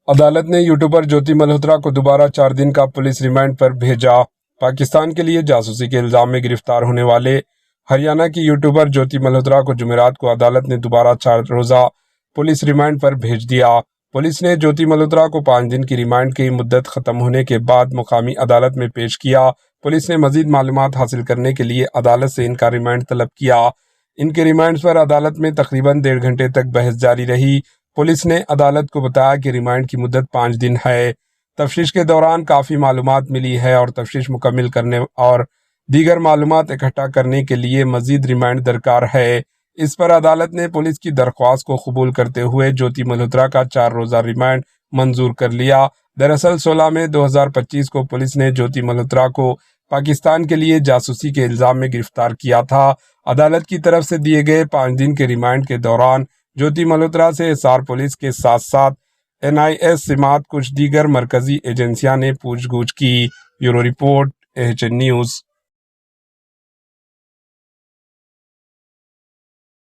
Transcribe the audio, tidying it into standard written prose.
عدالت نے یوٹیوبر جیوتی ملہوترا کو دوبارہ 4 دن کا پولیس ریمانڈ پر بھیجا۔ پاکستان کے لیے جاسوسی کے الزام میں گرفتار ہونے والے ہریانہ کی یوٹیوبر جیوتی ملہوترا کو جمعرات کو عدالت نے دوبارہ 4 روزہ پولیس ریمانڈ پر بھیج دیا۔ پولیس نے جیوتی ملہوترا کو 5 دن کی ریمانڈ کی مدت ختم ہونے کے بعد مقامی عدالت میں پیش کیا۔ پولیس نے مزید معلومات حاصل کرنے کے لیے عدالت سے ان کا ریمانڈ طلب کیا۔ ان کے ریمانڈ پر عدالت میں تقریباً 1.5 گھنٹے تک بحث جاری رہی۔ پولیس نے عدالت کو بتایا کہ ریمانڈ کی مدت 5 دن ہے۔ تفتیش کے دوران کافی معلومات ملی ہے اور تفتیش مکمل کرنے اور دیگر معلومات اکٹھا کرنے کے لیے مزید ریمانڈ درکار ہے۔ اس پر عدالت نے پولیس کی درخواست کو قبول کرتے ہوئے جیوتی ملہوترا کا 4 روزہ ریمانڈ منظور کر لیا۔ دراصل 16 مئی 2025 کو پولیس نے جیوتی ملہوترا کو پاکستان کے لیے جاسوسی کے الزام میں گرفتار کیا تھا۔ عدالت کی طرف سے دیے گئے 5 دن کے ریمانڈ کے دوران جیوتی ملہوترا سے حصار پولیس کے ساتھ ساتھ NIS سماعت کچھ دیگر مرکزی ایجنسیاں نے پوچھ گچھ کی۔ Bureau report AHN news.